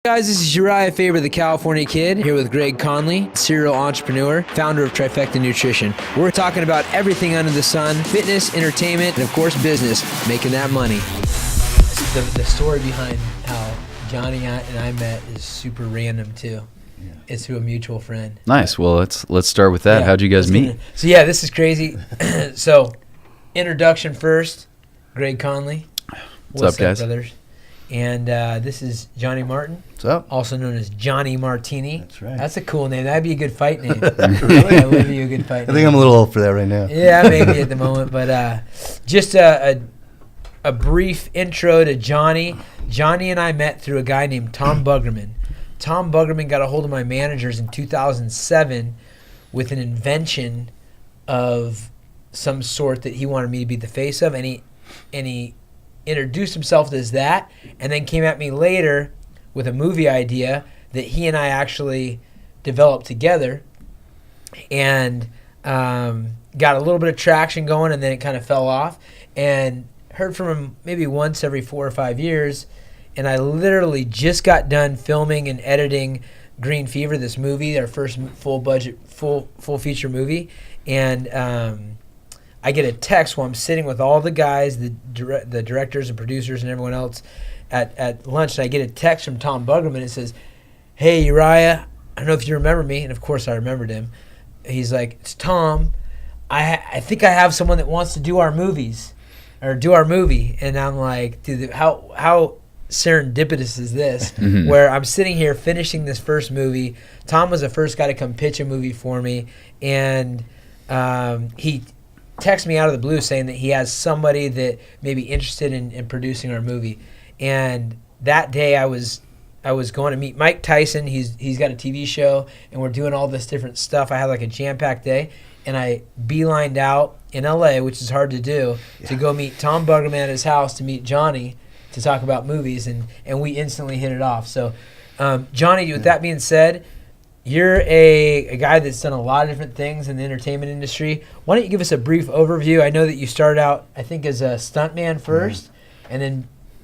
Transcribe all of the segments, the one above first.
Guys, this is Urijah Faber, the California Kid, here with Greg Connolly, serial entrepreneur, founder of Trifecta Nutrition. We're talking about everything under the sun, fitness, entertainment, and of course business, making that money. The story behind how Johnny and I met is super random too. Yeah. It's through a mutual friend. Nice. Well, let's start with that. Yeah, how'd you guys meet? So yeah, this is crazy. So, introduction first, Greg Connolly. What's up, guys? Brothers? And this is Johnny Martin. What's up? Also known as Johnny Martini. That's right. That's a cool name. That'd be a good fight name. That would be a good fight name. I think I'm a little old for that right now. Yeah, maybe at the moment. But just a brief intro to Johnny. Johnny and I met through a guy named Tom Bugerman. Tom Bugerman got a hold of my managers in 2007 with an invention of some sort that he wanted me to be the face of, and he introduced himself as that, and then came at me later with a movie idea that he and I actually developed together, and got a little bit of traction going, and then it kind of fell off, and heard from him maybe once every 4 or 5 years, and I literally just got done filming and editing Green Fever, this movie, our first full budget, full feature movie, and I get a text while I'm sitting with all the guys, the directors and producers and everyone else at lunch, and I get a text from Tom Bugerman. It says, "Hey, Urijah, I don't know if you remember me," and of course I remembered him. He's like, "It's Tom. I think I have someone that wants to do our movies, or do our movie." And I'm like, dude, how serendipitous is this? Mm-hmm. Where I'm sitting here finishing this first movie. Tom was the first guy to come pitch a movie for me, and he texted me out of the blue saying that he has somebody that may be interested in producing our movie. And that day I was going to meet Mike Tyson. He's got a TV show, and we're doing all this different stuff. I had like a jam-packed day, and I beelined out in LA, which is hard to do, to go meet Tom Bugerman at his house to meet Johnny to talk about movies, and we instantly hit it off. So Johnny, with that being said, you're a guy that's done a lot of different things in the entertainment industry. Why don't you give us a brief overview? I know that you started out, I think, as a stuntman first, and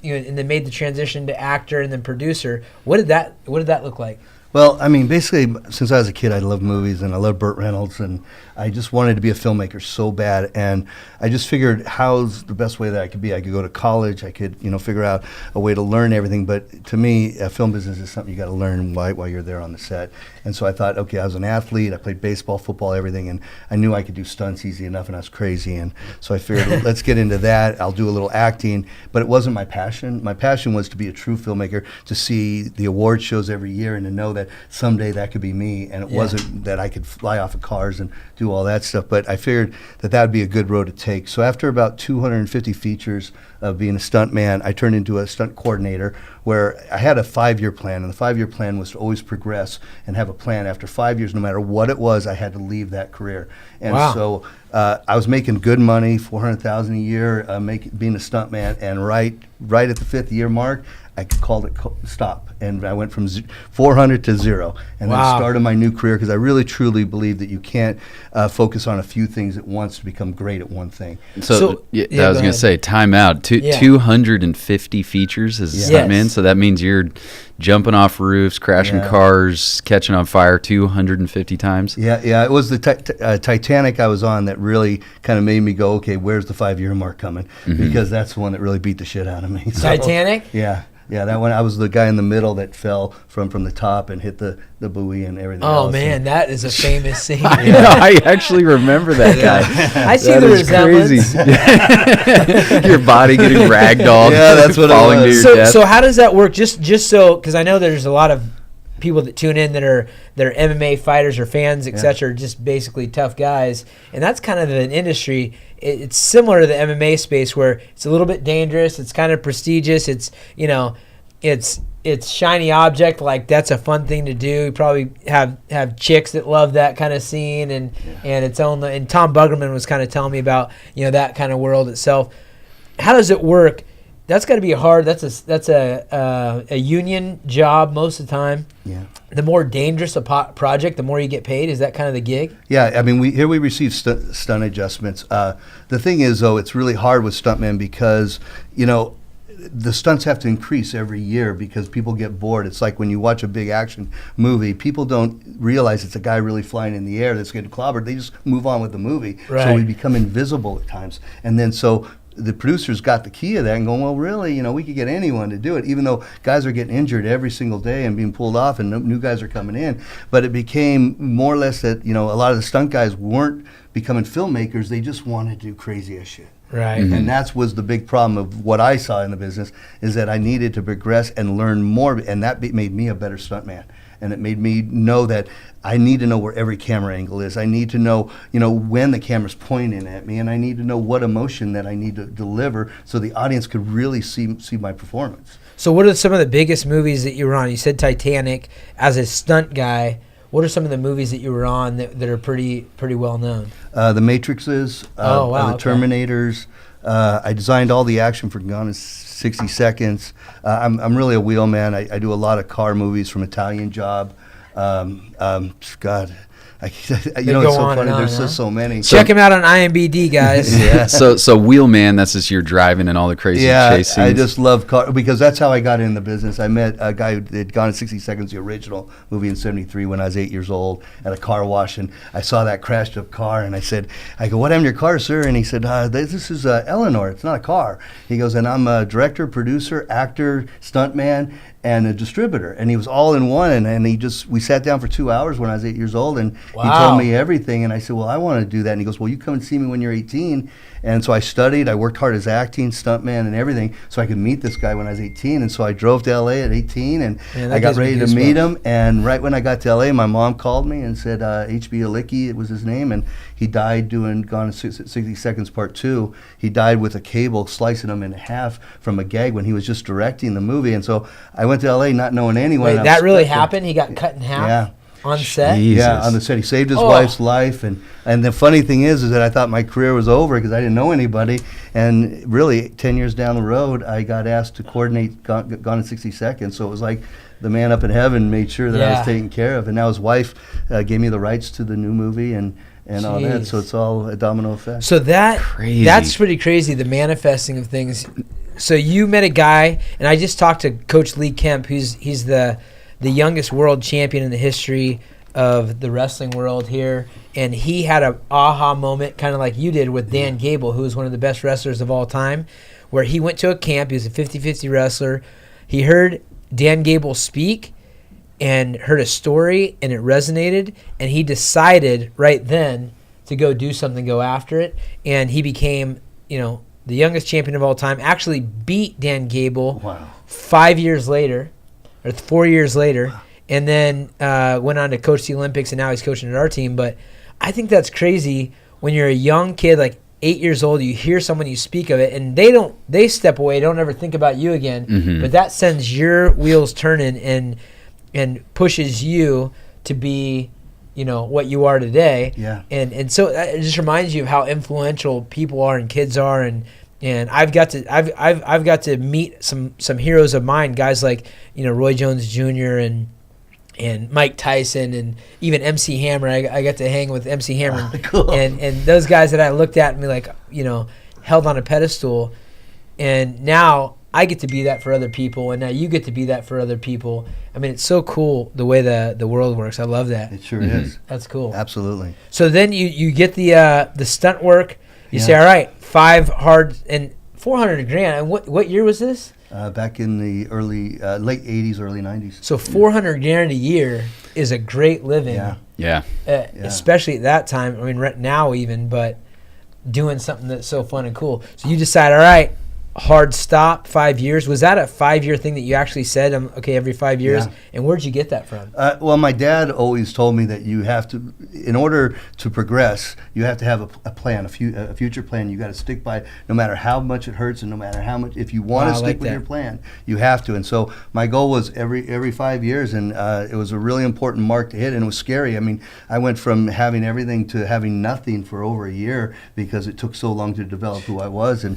then made the transition to actor and then producer. What did that look like? Well, I mean, basically, since I was a kid, I loved movies, and I loved Burt Reynolds, and I just wanted to be a filmmaker so bad, and I just figured, how's the best way that I could be? I could go to college, I could, figure out a way to learn everything, but to me, film business is something you got to learn while you're there on the set. And so I thought, okay, I was an athlete, I played baseball, football, everything, and I knew I could do stunts easy enough, and I was crazy, and so I figured, let's get into that. I'll do a little acting, but it wasn't my passion. My passion was to be a true filmmaker, to see the award shows every year, and to know that someday that could be me, and it wasn't that I could fly off of cars and do all that stuff, but I figured that would be a good road to take. So after about 250 features of being a stunt man, I turned into a stunt coordinator, where I had a 5-year plan, and the 5-year plan was to always progress and have a plan. After 5 years, no matter what it was, I had to leave that career. And so I was making good money, $400,000 a year, being a stunt man, and right at the 5th year mark, I called it stop, and I went from 400 to 0, and then started my new career, because I really truly believe that you can't focus on a few things at once to become great at one thing. So I was going to say, time out. 250 features as a stuntman, so that means you're jumping off roofs, crashing cars, catching on fire 250 times. Yeah. It was the Titanic I was on that really kind of made me go, okay, where's the 5-year mark coming? Because that's the one that really beat the shit out of me. So, Titanic? Yeah, that one, I was the guy in the middle that fell from the top and hit the buoy and everything else. Oh, man, that is a famous scene. I actually rember that guy. I see the resemblance. Crazy. Your body getting ragdolled. Yeah, that's what falling it was. to your death. So how does that work? Just so, because I know there's a lot of people that tune in that are MMA fighters or fans, etc., just basically tough guys, and that's kind of an industry. It's similar to the MMA space, where it's a little bit dangerous. It's kind of prestigious. It's it's shiny object. Like, that's a fun thing to do. You probably have chicks that love that kind of scene, and its own. And Tom Bugerman was kind of telling me about that kind of world itself. How does it work? That's got to be hard. That's a union job most of the time. Yeah. The more dangerous a project, the more you get paid. Is that kind of the gig? Yeah. I mean, we receive stunt adjustments. The thing is, though, it's really hard with stuntmen because the stunts have to increase every year because people get bored. It's like when you watch a big action movie, people don't realize it's a guy really flying in the air that's getting clobbered. They just move on with the movie. Right. So we become invisible at times. And then so the producers got the key of that and going, well, really, we could get anyone to do it, even though guys are getting injured every single day and being pulled off and new guys are coming in. But it became more or less that, a lot of the stunt guys weren't becoming filmmakers. They just wanted to do crazy as shit. Right. Mm-hmm. And that was the big problem of what I saw in the business, is that I needed to progress and learn more, and that made me a better stuntman. And it made me know that I need to know where every camera angle is. I need to know, when the camera's pointing at me, and I need to know what emotion that I need to deliver so the audience could really see my performance. So what are some of the biggest movies that you were on? You said Titanic. As a stunt guy, what are some of the movies that you were on that are pretty well known? The Matrixes, the Terminators. I designed all the action for Gone in 60 Seconds. I'm really a wheel man. I do a lot of car movies, from Italian Job. God, it's so funny. There's just so many. Check him out on IMDb, guys. Yeah. So Wheelman, that's just your driving and all the crazy chase scenes. I just love car because that's how I got in the business. I met a guy who had Gone in 60 Seconds, the original movie in '73, when I was 8 years old at a car wash, and I saw that crashed up car, and I go, what happened to your car, sir? And he said, this is Eleanor. It's not a car. He goes, and I'm a director, producer, actor, stuntman, and a distributor, and he was all in one, and we sat down for 2 hours when I was 8 years old, and he told me everything, and I said, well, I want to do that, and he goes, well, you come and see me when you're 18, and so I studied, I worked hard as acting, stuntman, and everything, so I could meet this guy when I was 18, and so I drove to LA at 18, and I got ready to meet him, and right when I got to LA, my mom called me and said, H.B. Alicki, it was his name, and he died doing Gone in 60 Seconds Part 2. He died with a cable slicing him in half from a gag when he was just directing the movie, and so I went to LA not knowing anyone. Wait, that really happened? He got cut in half? Yeah. On set? Jesus. Yeah, on the set. He saved his wife's life, and the funny thing is that I thought my career was over because I didn't know anybody, and really 10 years down the road, I got asked to coordinate Gone in 60 Seconds, so it was like the man up in heaven made sure that I was taken care of, and now his wife gave me the rights to the new movie and all that, so it's all a domino effect. So that's pretty crazy, the manifesting of things. So you met a guy, and I just talked to Coach Lee Kemp, he's the youngest world champion in the history of the wrestling world here, and he had an aha moment, kind of like you did with Dan Gable, who is one of the best wrestlers of all time, where he went to a camp. He was a 50-50 wrestler. He heard Dan Gable speak and heard a story, and it resonated, and he decided right then to go do something, go after it, and he became, the youngest champion of all time, actually beat Dan Gable 5 years later, or 4 years later, and then went on to coach the Olympics, and now he's coaching at our team. But I think that's crazy when you're a young kid, like 8 years old, you hear someone, you speak of it, and they step away, don't ever think about you again. Mm-hmm. But that sends your wheels turning and pushes you to be, what you are today. Yeah. And so it just reminds you of how influential people are and kids are, and I've got to meet some heroes of mine, guys like Roy Jones Jr. and Mike Tyson and even MC Hammer. I got to hang with MC Hammer, cool. and those guys that I looked at and be like, held on a pedestal, and now I get to be that for other people, and now you get to be that for other people. I mean, it's so cool the way the world works. I love that. It sure is. That's cool. Absolutely. So then you get the stunt work. You say, all right, 5 hard and $400 grand. And what year was this? Back in the late 80s, early 90s. So $400 grand a year is a great living. Yeah. Especially at that time. I mean, right now even, but doing something that's so fun and cool. So you decide, all right, hard stop, 5 years. Was that a 5-year thing that you actually said, okay, every 5 years? Yeah. And where'd you get that from? Well, my dad always told me that you have to, in order to progress, you have to have a plan, a future plan. You got to stick by, no matter how much it hurts, and no matter how much. If you want to stick with your plan, you have to. And so my goal was every 5 years, and it was a really important mark to hit, and it was scary. I mean, I went from having everything to having nothing for over a year because it took so long to develop who I was, and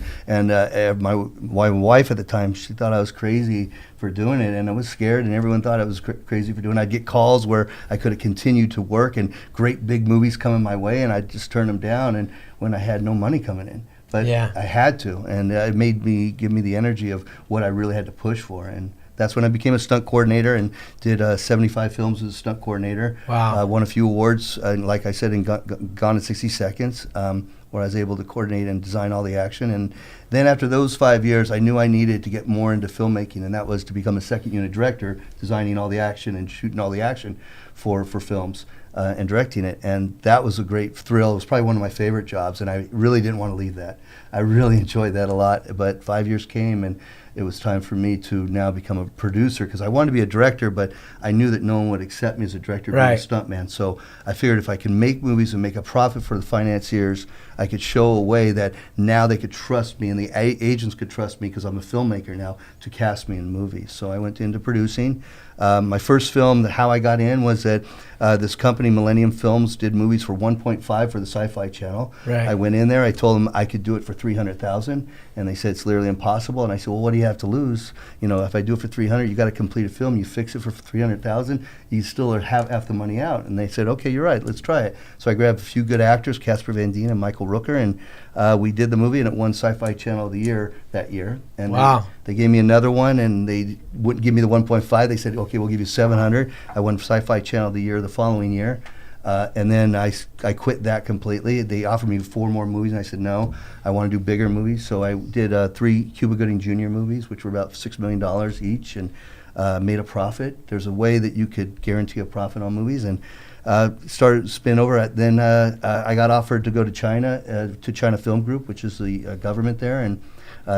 my wife at the time, she thought I was crazy for doing it, and I was scared, and everyone thought I was crazy for doing it. I'd get calls where I could have continued to work, and great big movies coming my way, and I'd just turn them down, and when I had no money coming in. but I had to, and it give me the energy of what I really had to push for, and that's when I became a stunt coordinator and did 75 films as a stunt coordinator. Wow. Won a few awards, like I said, in Gone in 60 Seconds, where I was able to coordinate and design all the action. And then after those 5 years, I knew I needed to get more into filmmaking, and that was to become a second unit director, designing all the action and shooting all the action for films. And directing it, and that was a great thrill. It was probably one of my favorite jobs, and I really didn't want to leave that. I really enjoyed that a lot, but 5 years came, and it was time for me to now become a producer, because I wanted to be a director, but I knew that no one would accept me as a director being a stuntman. So I figured if I can make movies and make a profit for the financiers, I could show a way that now they could trust me, and the agents could trust me, because I'm a filmmaker now, to cast me in movies. So I went into producing. My first film, how I got in, was that this company, Millennium Films, did movies for 1.5 for the Sci-Fi Channel. Right. I went in there, I told them I could do it for 300,000, and they said it's literally impossible. And I said, well, what do you have to lose? You know, if I do it for 300, you got to complete a film. You fix it for 300,000, you still have half the money out. And they said, okay, you're right, let's try it. So I grabbed a few good actors, Casper Van Dien and Michael Rooker, and we did the movie, and it won Sci-Fi Channel of the Year that year. And they gave me another one, and they wouldn't give me the 1.5. They said, okay, we'll give you 700. I won Sci-Fi Channel of the Year the following year. And then I quit that completely. They offered me 4 more movies, and I said, no, I want to do bigger movies. So I did 3 Cuba Gooding Jr. movies, which were about $6 million each, and made a profit. There's a way that you could guarantee a profit on movies, and started to spin over. Then I got offered to go to China, to China Film Group, which is the government there, and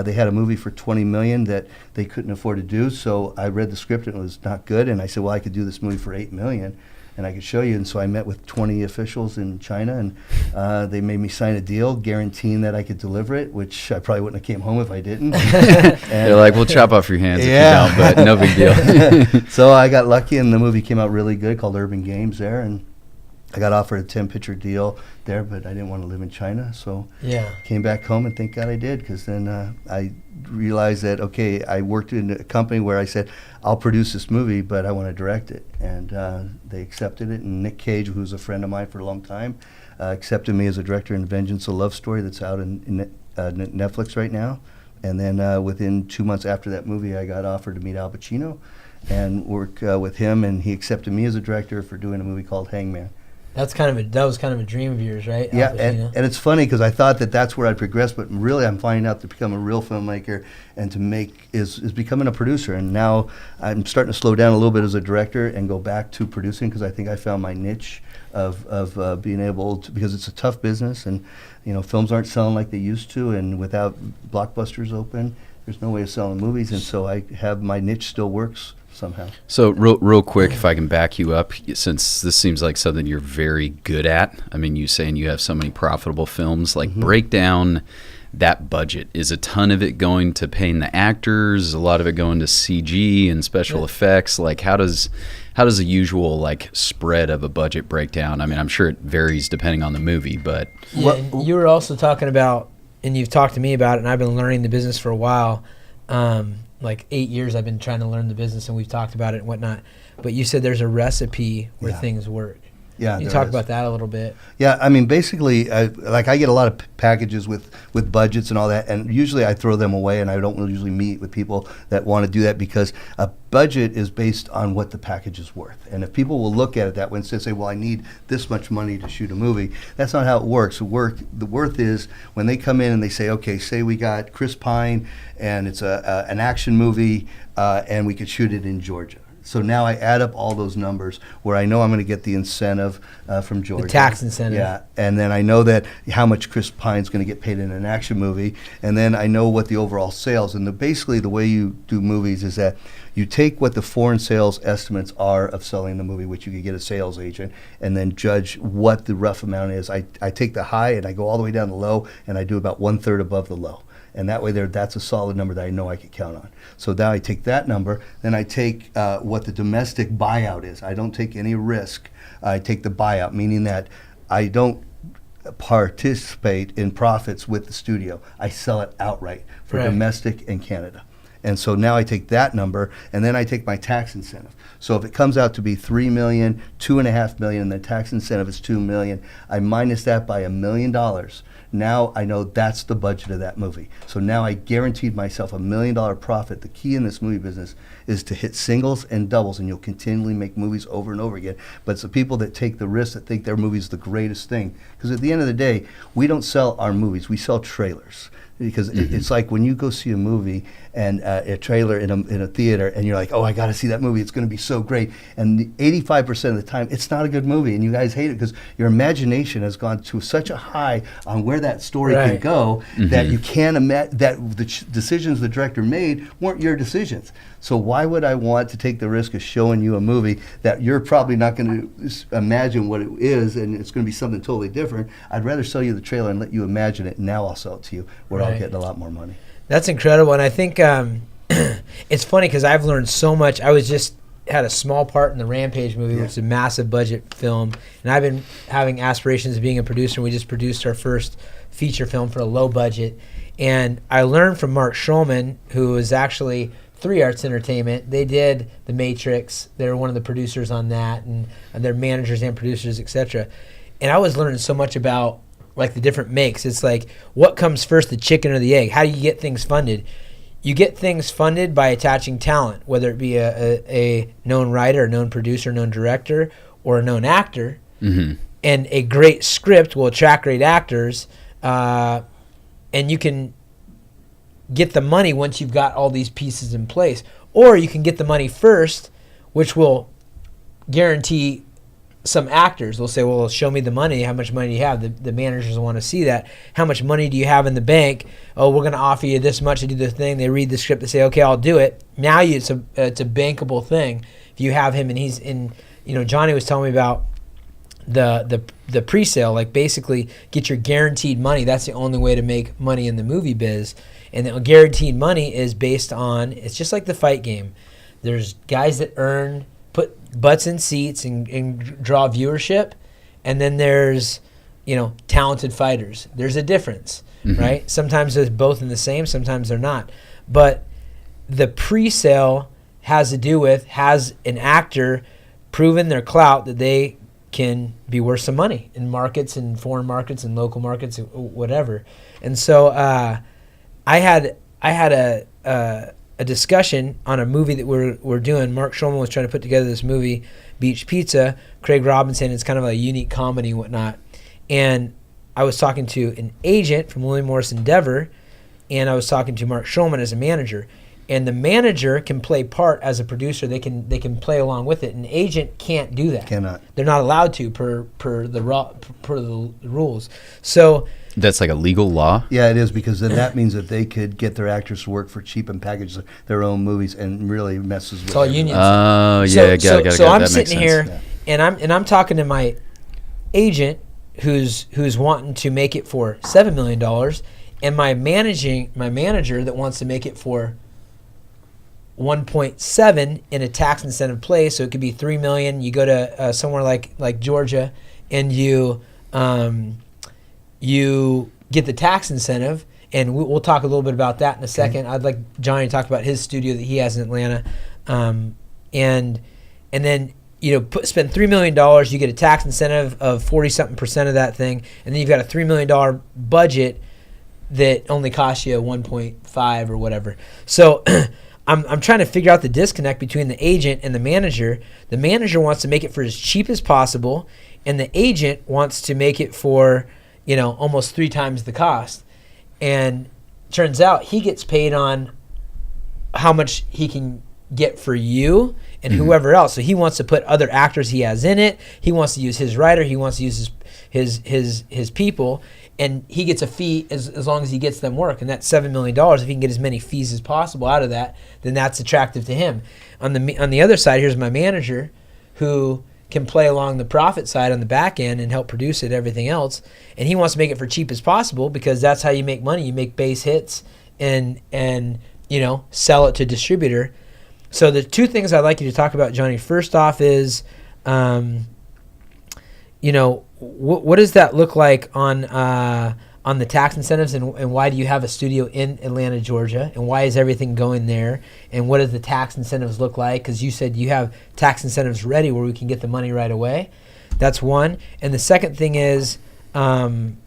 they had a movie for $20 million that they couldn't afford to do. So I read the script, and it was not good, and I said, well, I could do this movie for $8 million. And I could show you. And so I met with 20 officials in China, and they made me sign a deal guaranteeing that I could deliver it, which I probably wouldn't have came home if I didn't. They're like, we'll chop off your hands if you don't, but no big deal. So I got lucky, and the movie came out really good, called Urban Games there, and I got offered a 10-picture deal there, but I didn't want to live in China, so came back home, and thank God I did, because then I realized that, okay, I worked in a company where I said, I'll produce this movie, but I want to direct it, and they accepted it, and Nick Cage, who's a friend of mine for a long time, accepted me as a director in Vengeance, a Love Story that's out in Netflix right now, and then within 2 months after that movie, I got offered to meet Al Pacino and work with him, and he accepted me as a director for doing a movie called Hangman. That was kind of a dream of yours, right? Yeah, and it's funny because I thought that that's where I'd progress, but really I'm finding out to become a real filmmaker and to make is becoming a producer. And now I'm starting to slow down a little bit as a director and go back to producing, because I think I found my niche of being able to, because it's a tough business, and you know, films aren't selling like they used to, and without blockbusters open, there's no way of selling movies, and so I have my niche still works somehow. So real quick, if I can back you up, since this seems like something you're very good at. I mean, you saying you have so many profitable films, like break down that budget. Is a ton of it going to paying the actors? A lot of it going to CG and special effects? Like how does the usual like spread of a budget break down? I mean, I'm sure it varies depending on the movie, but and you were also talking about, and you've talked to me about it, and I've been learning the business for a while. Like 8 years I've been trying to learn the business, and we've talked about it and whatnot. But you said there's a recipe where things work. Yeah, you talk about that a little bit. Yeah, I mean, basically, I get a lot of packages with budgets and all that, and usually I throw them away, and I don't usually meet with people that want to do that, because a budget is based on what the package is worth. And if people will look at it that way and say, well, I need this much money to shoot a movie, that's not how it works. The worth is when they come in and they say, okay, say we got Chris Pine, and it's an action movie, and we could shoot it in Georgia. So now I add up all those numbers where I know I'm going to get the incentive from Georgia. The tax incentive. Yeah, and then I know that how much Chris Pine's going to get paid in an action movie, and then I know what the overall sales. And basically the way you do movies is that you take what the foreign sales estimates are of selling the movie, which you could get a sales agent, and then judge what the rough amount is. I take the high and I go all the way down to low, and I do about 1/3 above the low. And that way that's a solid number that I know I could count on. So now I take that number, then I take what the domestic buyout is. I don't take any risk. I take the buyout, meaning that I don't participate in profits with the studio. I sell it outright for domestic and Canada. And so now I take that number, and then I take my tax incentive. So if it comes out to be $3 million, $2.5 million, and the tax incentive is $2 million, I minus that by $1 million. Now I know that's the budget of that movie. So now I guaranteed myself $1 million profit. The key in this movie business is to hit singles and doubles, and you'll continually make movies over and over again. But it's the people that take the risk that think their movie's the greatest thing. Because at the end of the day, we don't sell our movies, we sell trailers. Because it's like when you go see a movie and a trailer in a theater, and you're like, oh, I got to see that movie. It's going to be so great. And 85% of the time, it's not a good movie, and you guys hate it because your imagination has gone to such a high on where that story can go that you can't imagine that the decisions the director made weren't your decisions. So why would I want to take the risk of showing you a movie that you're probably not going to imagine what it is, and it's going to be something totally different? I'd rather sell you the trailer and let you imagine it, and now I'll sell it to you where I'll get a lot more money. That's incredible, and I think it's funny because I've learned so much. I had a small part in the Rampage movie, which is a massive budget film, and I've been having aspirations of being a producer. We just produced our first feature film for a low budget, and I learned from Mark Schulman, who is actually 3 Arts Entertainment. They did The Matrix. They were one of the producers on that, and they're managers and producers, etc. And I was learning so much about like the different makes. It's like, what comes first, the chicken or the egg? How do you get things funded? You get things funded by attaching talent, whether it be a known writer, a known producer, known director, or a known actor. And a great script will attract great actors, and you can get the money once you've got all these pieces in place. Or you can get the money first, which will guarantee some actors. They'll say, well, show me the money. How much money do you have? The managers want to see that. How much money do you have in the bank? Oh, we're going to offer you this much to do the thing. They read the script. They say, okay, I'll do it. Now it's a bankable thing. If you have him and he's in, Johnny was telling me about the pre-sale, like basically get your guaranteed money. That's the only way to make money in the movie biz. And the guaranteed money is based on, it's just like the fight game. There's guys that put butts in seats and draw viewership, and then there's talented fighters. There's a difference, right? Sometimes they're both in the same, sometimes they're not. But the pre-sale has to do with, has an actor proven their clout that they can be worth some money in markets, in foreign markets, in local markets, whatever. And so I had a discussion on a movie that we're doing. Mark Schulman was trying to put together this movie, Beach Pizza. Craig Robinson, it's kind of a unique comedy and whatnot. And I was talking to an agent from William Morris Endeavor, and I was talking to Mark Schulman as a manager. And the manager can play part as a producer. They can play along with it. An agent can't do that. Cannot. They're not allowed to per the rules. So that's like a legal law? Yeah, it is, because then that means that they could get their actors to work for cheap and package their own movies, and really messes with. It's all unions. Oh, yeah, got it. So I'm sitting here, and I'm talking to my agent, who's wanting to make it for $7 million, and my manager that wants to make it for 1.7 in a tax incentive place. So it could be $3 million. You go to somewhere like Georgia, and you get the tax incentive, and we'll talk a little bit about that in a second. I'd like Johnny to talk about his studio that he has in Atlanta, and then spend $3 million. You get a tax incentive of 40-something% of that thing, and then you've got a $3 million budget that only costs you 1.5 or whatever. So I'm trying to figure out the disconnect between the agent and the manager. The manager wants to make it for as cheap as possible, and the agent wants to make it for almost 3 times the cost. And turns out he gets paid on how much he can get for you and whoever else. So he wants to put other actors he has in it. He wants to use his writer. He wants to use his people, and he gets a fee as long as he gets them work. And that's $7 million. If he can get as many fees as possible out of that, then that's attractive to him. On the other side, here's my manager, who can play along the profit side on the back end and help produce it, everything else. And he wants to make it for cheap as possible, because that's how you make money. You make base hits and sell it to distributor. So the 2 things I'd like you to talk about, Johnny, first off is, what does that look like on on the tax incentives and why do you have a studio in Atlanta, Georgia, and why is everything going there, and what does the tax incentives look like? Because you said you have tax incentives ready where we can get the money right away. That's one. And the second thing is on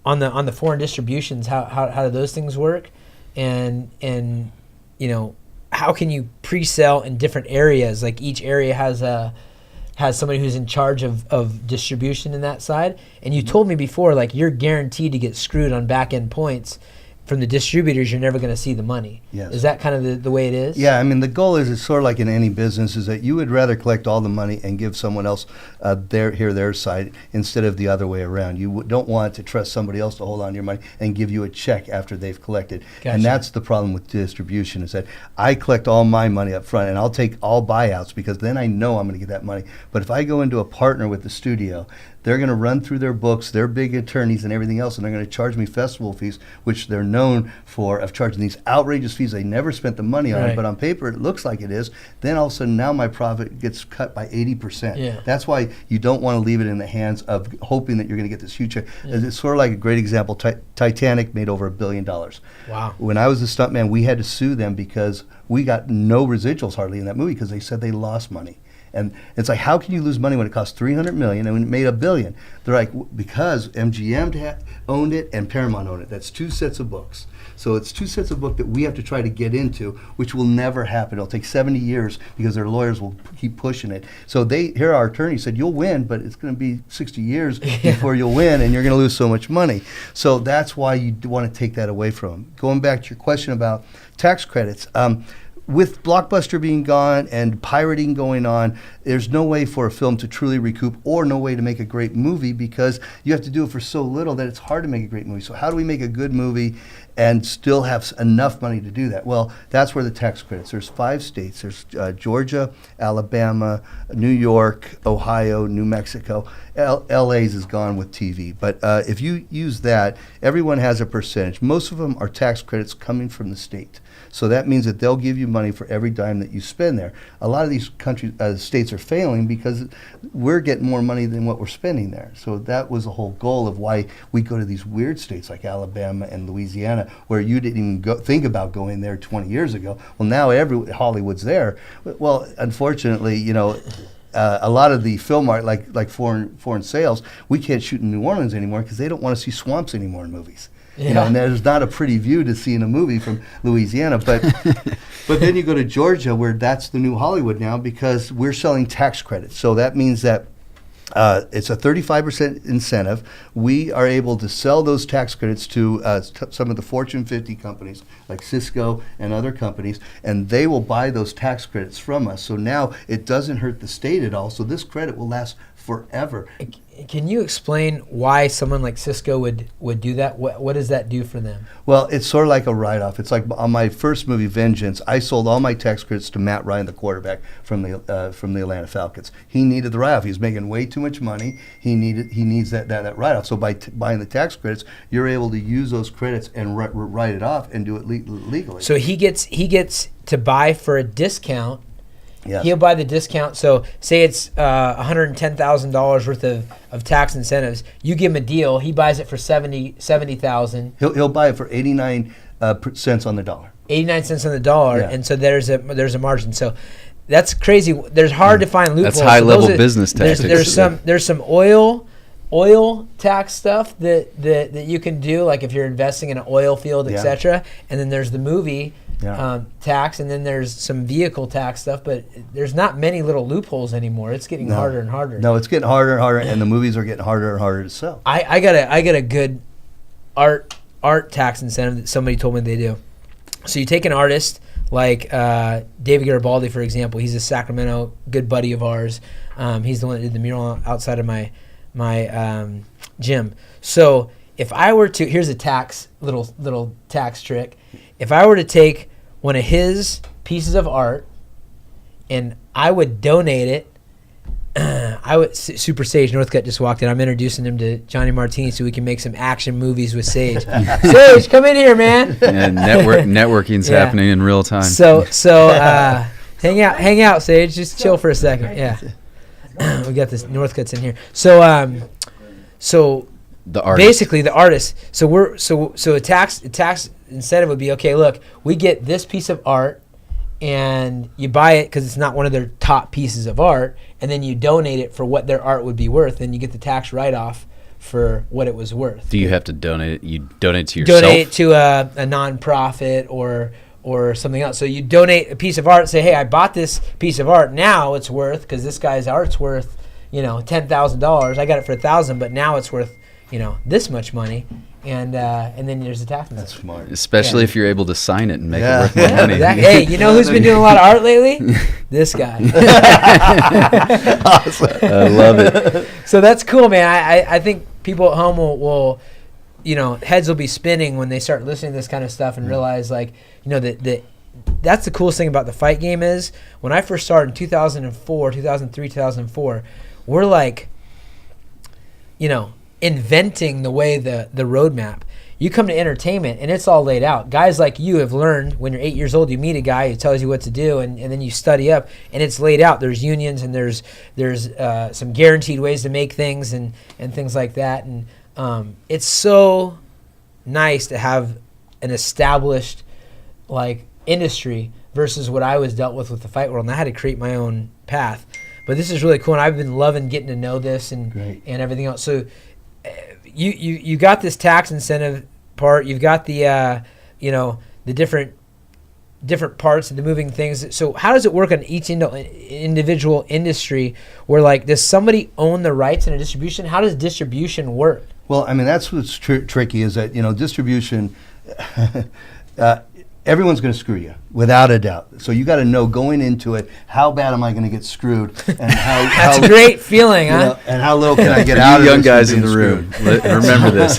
the foreign distributions, how do those things work, and you know, how can you pre-sell in different areas? Like each area has somebody who's in charge of distribution in that side. And you told me before, like, you're guaranteed to get screwed on back end points from the distributors. You're never going to see the money. Yes. Is that kind of the way it is? Yeah, I mean, the goal is, it's sort of like in any business, is that you would rather collect all the money and give someone else their side instead of the other way around. You don't want to trust somebody else to hold on to your money and give you a check after they've collected. Gotcha. And that's the problem with distribution, is that I collect all my money up front and I'll take all buyouts because then I know I'm going to get that money. But if I go into a partner with the studio, they're going to run through their books, their big attorneys and everything else, and they're going to charge me festival fees, which they're known for, of charging these outrageous fees they never spent the money on, Right. but on paper it looks like it is. Then all of a sudden now my profit gets cut by 80%. Yeah. That's why you don't want to leave it in the hands of hoping that you're going to get this huge check. Yeah. It's sort of like a great example. Titanic made over $1 billion. Wow. When I was a stuntman, we had to sue them because we got no residuals hardly in that movie because they said they lost money. And it's like, how can you lose money when it cost $300 million and when it made $1 billion? They're like, because MGM owned it and Paramount owned it. That's two sets of books. So it's two sets of books that we have to try to get into, which will never happen. It'll take 70 years because their lawyers will keep pushing it. So here our attorney said, you'll win, but it's going to be 60 years before you'll win, and you're going to lose so much money. So that's why you want to take that away from them. Going back to your question about tax credits, with Blockbuster being gone and pirating going on, there's no way for a film to truly recoup, or no way to make a great movie, because you have to do it for so little that it's hard to make a great movie. So how do we make a good movie and still have enough money to do that? Well, that's where the tax credits. There's 5 states. There's Georgia, Alabama, New York, Ohio, New Mexico. LA's is gone with TV. But if you use that, everyone has a percentage. Most of them are tax credits coming from the state. So that means that they'll give you money for every dime that you spend there. A lot of these states are failing because we're getting more money than what we're spending there. So that was the whole goal of why we go to these weird states like Alabama and Louisiana, where you didn't even think about going there 20 years ago. Well, now Hollywood's there. Well, unfortunately, you know, a lot of the film art, like foreign sales, we can't shoot in New Orleans anymore because they don't want to see swamps anymore in movies. Yeah. You know, and there's not a pretty view to see in a movie from Louisiana, but then you go to Georgia, where that's the new Hollywood now, because we're selling tax credits. So that means that it's a 35% incentive. We are able to sell those tax credits to some of the Fortune 50 companies like Cisco and other companies, and they will buy those tax credits from us. So now it doesn't hurt the state at all. So this credit will last forever. Can you explain why someone like Cisco would do that? What does that do for them? Well, it's sort of like a write-off. It's like on my first movie, Vengeance, I sold all my tax credits to Matt Ryan, the quarterback from the Atlanta Falcons. He needed the write-off. He was making way too much money. He needs that write-off. So by buying the tax credits, you're able to use those credits and write it off and do it legally. So he gets to buy for a discount. Yes. He'll buy the discount. So say it's $110,000 worth of tax incentives. You give him a deal. He buys it for $70,000. He'll buy it for 89 cents on the dollar. 89 cents on the dollar, Yeah. and so there's a margin. So that's crazy. There's hard to find loopholes. That's high level business tactics. There's some oil tax stuff that you can do, like if you're investing in an oil field, etc. And then there's the movie tax, and then there's some vehicle tax stuff, but there's not many little loopholes anymore. It's getting harder and harder. No, it's getting harder and harder, and the movies are getting harder and harder to sell. I got a good art tax incentive that somebody told me they do. So you take an artist like David Garibaldi, for example. He's a Sacramento good buddy of ours. He's the one that did the mural outside of my gym. So if I were to, here's a little tax trick. If I were to take one of his pieces of art and I would donate it, Super Sage Northcutt just walked in. I'm introducing him to Johnny Martini so we can make some action movies with Sage. Sage, come in here, man. And networking's happening in real time. So hang out, Sage. Just chill for a second. Yeah. We got this Northcutt's in here. So The artist. Basically, the artist. So a tax incentive would be, okay, look, we get this piece of art, and you buy it because it's not one of their top pieces of art, and then you donate it for what their art would be worth, and you get the tax write-off for what it was worth. Do you have to donate it? You donate to yourself? Donate to a nonprofit or something else. So you donate a piece of art, say, hey, I bought this piece of art. Now it's worth, because this guy's art's worth, $10,000. I got it for $1,000, but now it's worth, this much money. And then there's a tax. That's smart. Especially if you're able to sign it and make it worth more money. Exactly. Hey, you know who's been doing a lot of art lately? This guy. Awesome. I love it. So that's cool, man. I think people at home will heads will be spinning when they start listening to this kind of stuff and realize, like, that's the coolest thing about the fight game is when I first started in 2003, 2004, we're like, inventing the way the roadmap. You come to entertainment and it's all laid out. Guys like you have learned when you're 8 years old, you meet a guy who tells you what to do, and then you study up, and it's laid out. There's unions and there's some guaranteed ways to make things and things like that. And it's so nice to have an established industry versus what I was dealt with the fight world, and I had to create my own path. But this is really cool, and I've been loving getting to know this and everything else. So you got this tax incentive part. You've got the the different parts of the moving things. So how does it work on each individual industry? Where does somebody own the rights in a distribution? How does distribution work? Well, I mean, that's what's tricky is that distribution. Everyone's going to screw you, without a doubt. So you got to know going into it, how bad am I going to get screwed, and how that's a great feeling, huh? And how little can I get out of young this guys in the room. Remember this.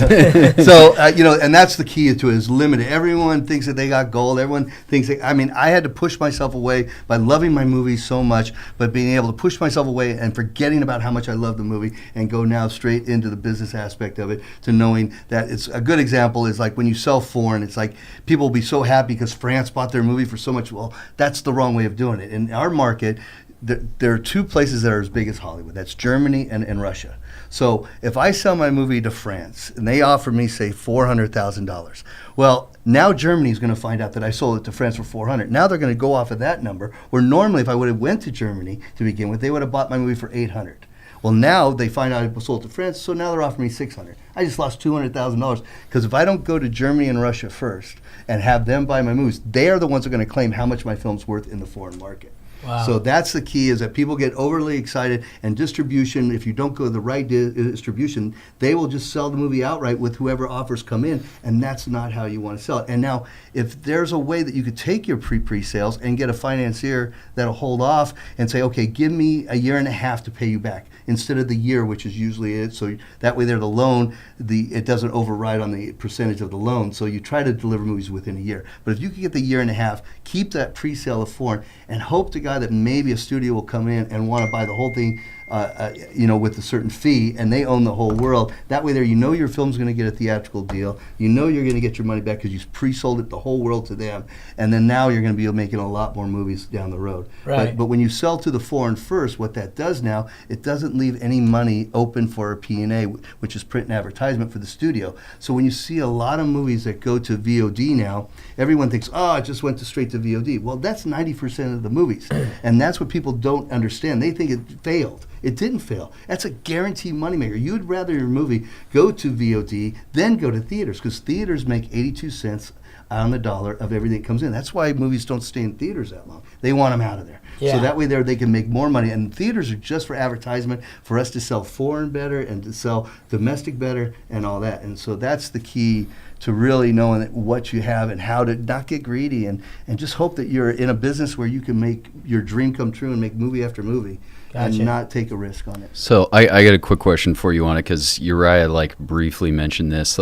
So and that's the key to it is limited. Everyone thinks that they got gold. Everyone thinks I had to push myself away by loving my movies so much, but being able to push myself away and forgetting about how much I love the movie and go now straight into the business aspect of it to knowing that it's a good example is like when you sell foreign, it's like people will be so happy because France bought their movie for so much. Well, that's the wrong way of doing it. In our market, there are two places that are as big as Hollywood. That's Germany and Russia. So if I sell my movie to France and they offer me, say, $400,000, well, now Germany's going to find out that I sold it to France for $400,000. Now they're going to go off of that number, where normally if I would have went to Germany to begin with, they would have bought my movie for $800,000. Well, now they find out I sold it to France, so now they're offering me $600,000. I just lost $200,000 because if I don't go to Germany and Russia first and have them buy my movies, they are the ones who are going to claim how much my film's worth in the foreign market. Wow. So that's the key, is that people get overly excited, and distribution, if you don't go the right distribution, they will just sell the movie outright with whoever offers come in, and that's not how you want to sell it. And now, if there's a way that you could take your pre-sales and get a financier that'll hold off and say, okay, give me a year and a half to pay you back, instead of the year, which is usually it, so that way the loan, it doesn't override on the percentage of the loan, so you try to deliver movies within a year. But if you could get the year and a half, keep that pre-sale of foreign, and hope to God that maybe a studio will come in and want to buy the whole thing, with a certain fee, and they own the whole world. That way, your film's going to get a theatrical deal. You're going to get your money back because you pre-sold it the whole world to them, and then now you're going to be making a lot more movies down the road. Right. But when you sell to the foreign first, what that does now, it doesn't leave any money open for a P&A, which is print and advertisement for the studio. So when you see a lot of movies that go to VOD now, everyone thinks, it just went straight to VOD. Well, that's 90% of the movies, and that's what people don't understand. They think it failed. It didn't fail. That's a guaranteed moneymaker. You'd rather your movie go to VOD than go to theaters, because theaters make 82 cents on the dollar of everything that comes in. That's why movies don't stay in theaters that long. They want them out of there. Yeah. So that way they can make more money. And theaters are just for advertisement, for us to sell foreign better and to sell domestic better and all that. And so that's the key to really knowing what you have and how to not get greedy, and just hope that you're in a business where you can make your dream come true and make movie after movie. Gotcha. And not take a risk on it. So I got a quick question for you on it, because Urijah briefly mentioned this.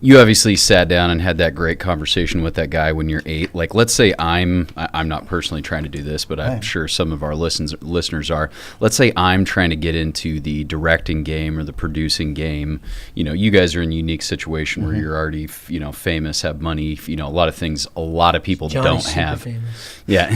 You obviously sat down and had that great conversation with that guy when you're 8. Let's say I'm not personally trying to do this, but I'm sure some of our listeners are. Let's say I'm trying to get into the directing game or the producing game. You guys are in a unique situation where you're already, famous, have money, a lot of things a lot of people don't have. Famous. Yeah.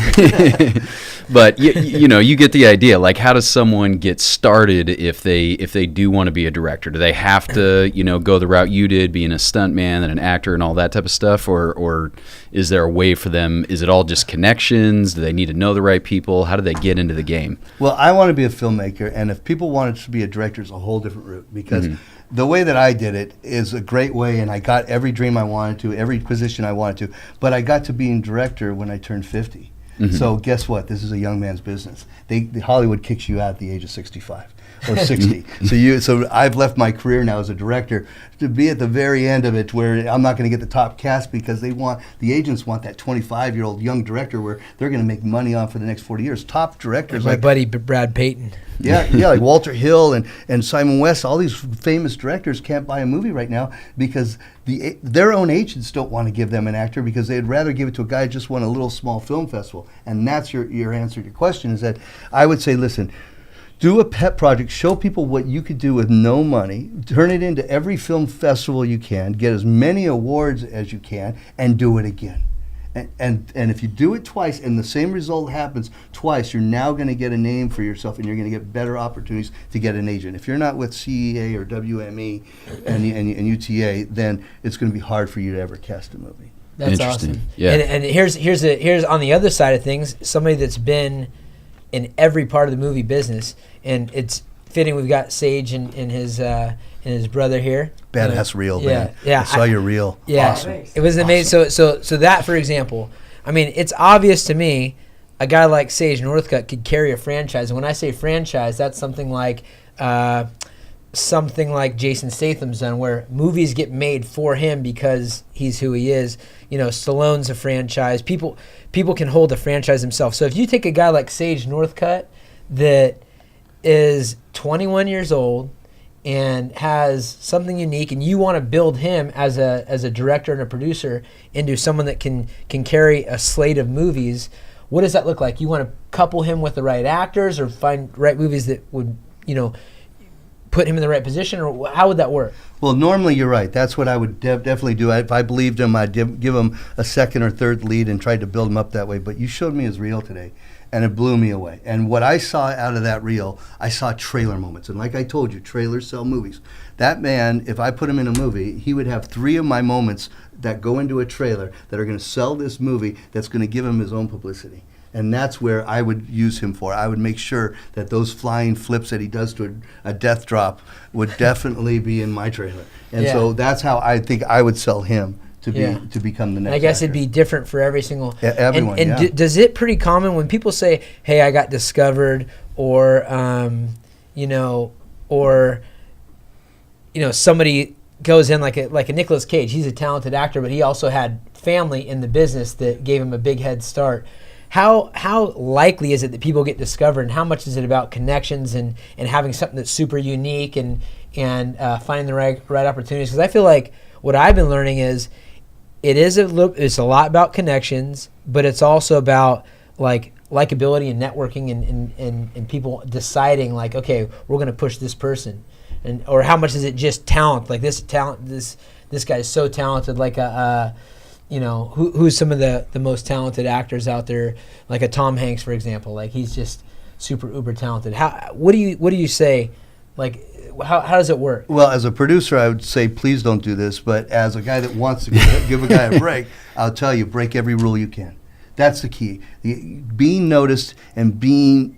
But you get the idea. Like, how does someone get started if they do want to be a director? Do they have to go the route you did, being a stuntman and an actor and all that type of stuff, or is there a way for them? Is it all just connections? Do they need to know the right people? How do they get into the game? Well, I want to be a filmmaker, and if people wanted to be a director, it's a whole different route, because the way that I did it is a great way, and I got every dream I wanted to, every position I wanted to, but I got to being director when I turned 50. So guess what? This is a young man's business. Hollywood kicks you out at the age of 65 or 60. So I've left my career now as a director to be at the very end of it, where I'm not going to get the top cast, because the agents want that 25-year-old young director where they're going to make money on for the next 40 years. Top directors like my buddy Brad Payton. Yeah, like Walter Hill and Simon West, all these famous directors can't buy a movie right now because their own agents don't want to give them an actor, because they'd rather give it to a guy who just won a little small film festival. And that's your answer to your question, is that I would say, listen, do a pet project, show people what you could do with no money, turn it into every film festival you can, get as many awards as you can, and do it again. And if you do it twice and the same result happens twice, you're now going to get a name for yourself, and you're going to get better opportunities to get an agent. If you're not with CEA or WME and UTA, then it's going to be hard for you to ever cast a movie. That's awesome. Yeah. And here's on the other side of things, somebody that's been in every part of the movie business, and it's fitting we've got Sage and his brother here. Badass reel, man. Yeah, I saw your reel. Yeah, awesome. It was amazing. So that, for example, I mean, it's obvious to me a guy like Sage Northcutt could carry a franchise. And when I say franchise, that's something like Jason Statham's done, where movies get made for him because he's who he is. Stallone's a franchise. People can hold a franchise themselves. So if you take a guy like Sage Northcutt that is 21 years old and has something unique, and you want to build him as a director and a producer into someone that can carry a slate of movies, what does that look like? You want to couple him with the right actors, or find right movies that would put him in the right position, or how would that work? Well, normally you're right. That's what I would definitely do. If I believed him, I'd give him a second or third lead and try to build him up that way. But you showed me his reel today, and it blew me away. And what I saw out of that reel, I saw trailer moments. And like I told you, trailers sell movies. That man, if I put him in a movie, he would have 3 of my moments that go into a trailer that are going to sell this movie, that's going to give him his own publicity. And that's where I would use him for. I would make sure that those flying flips that he does to a death drop would definitely be in my trailer. And so that's how I think I would sell him to become the next. I guess actor. It'd be different for every single. Yeah, everyone. And does it pretty common when people say, "Hey, I got discovered," or somebody goes in like a Nicolas Cage. He's a talented actor, but he also had family in the business that gave him a big head start. How likely is it that people get discovered, and how much is it about connections and having something that's super unique and finding the right opportunities? Because I feel like what I've been learning is it's a lot about connections, but it's also about likability and networking and people deciding okay, we're going to push this person, or how much is it just talent? Like this guy is so talented, who's some of the most talented actors out there, like a Tom Hanks, for example. Like, he's just super uber talented. What do you say? Like, how does it work? Well, as a producer, I would say please don't do this. But as a guy that wants to give a guy a break, I'll tell you, break every rule you can. That's the key. Being noticed and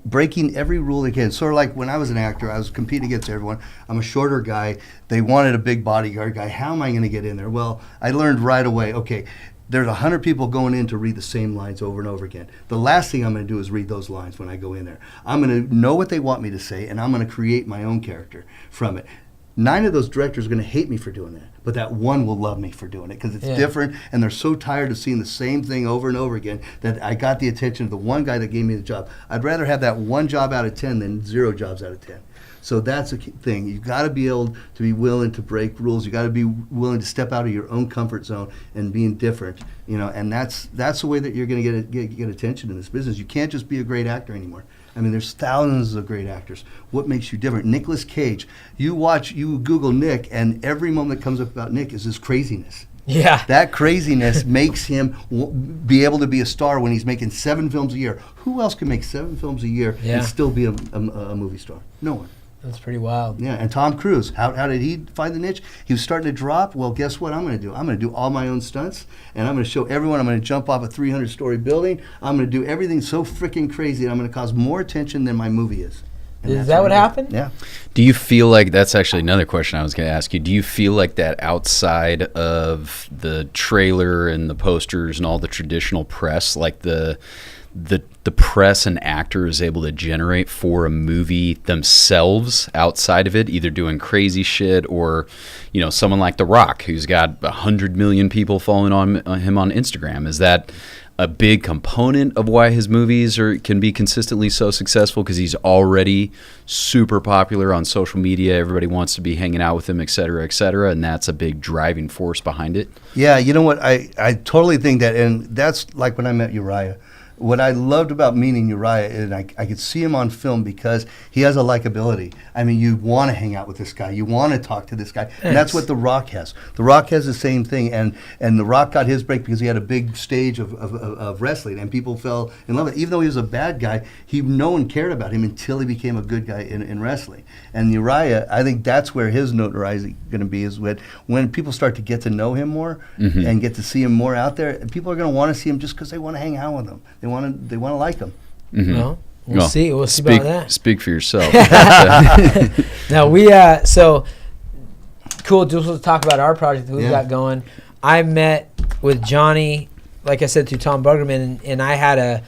breaking every rule they can. Sort of like when I was an actor, I was competing against everyone. I'm a shorter guy. They wanted a big bodyguard guy. How am I going to get in there? Well, I learned right away, okay, there's 100 people going in to read the same lines over and over again. The last thing I'm going to do is read those lines when I go in there. I'm going to know what they want me to say, and I'm going to create my own character from it. 9 of those directors are going to hate me for doing that, but that one will love me for doing it, because it's different, and they're so tired of seeing the same thing over and over again that I got the attention of the one guy that gave me the job. I'd rather have that one job out of 10 than 0 jobs out of 10. So that's a key thing. You've got to be able to be willing to break rules. You've got to be willing to step out of your own comfort zone and being different, and that's the way that you're going to get attention in this business. You can't just be a great actor anymore. I mean, there's thousands of great actors. What makes you different? Nicolas Cage. You Google Nick, and every moment that comes up about Nick is his craziness. Yeah. That craziness makes him be able to be a star when he's making 7 films a year. Who else can make 7 films a year and still be a movie star? No one. That's pretty wild. Yeah, and Tom Cruise, how did he find the niche? He was starting to drop. Well, guess what I'm going to do? I'm going to do all my own stunts, and I'm going to show everyone I'm going to jump off a 300-story building. I'm going to do everything so freaking crazy that I'm going to cause more attention than my movie is. Is that what happened? Yeah. Do you feel like, that's actually another question I was going to ask you, do you feel like that outside of the trailer and the posters and all the traditional press, like the press an actor is able to generate for a movie themselves outside of it, either doing crazy shit or, someone like The Rock who's got 100 million people following on him on Instagram? Is that a big component of why his movies can be consistently so successful, because he's already super popular on social media? Everybody wants to be hanging out with him, et cetera, and that's a big driving force behind it? Yeah, you know what? I totally think that, and that's like when I met Urijah. What I loved about meeting Urijah, and I could see him on film because he has a likability. I mean, you want to hang out with this guy. You want to talk to this guy. Thanks. And that's what The Rock has. The Rock has the same thing. And The Rock got his break because he had a big stage of wrestling, and people fell in love with it. Even though he was a bad guy, no one cared about him until he became a good guy in wrestling. And Urijah, I think that's where his notoriety is going to be, is when people start to get to know him more and get to see him more out there, and people are going to want to see him just because they want to hang out with him. They want to like him. Mm-hmm. Well, we'll see. We'll see about that. Speak for yourself. Now so cool. Just to talk about our project that we've got going. I met with Johnny, like I said, through Tom Buggerman, and I had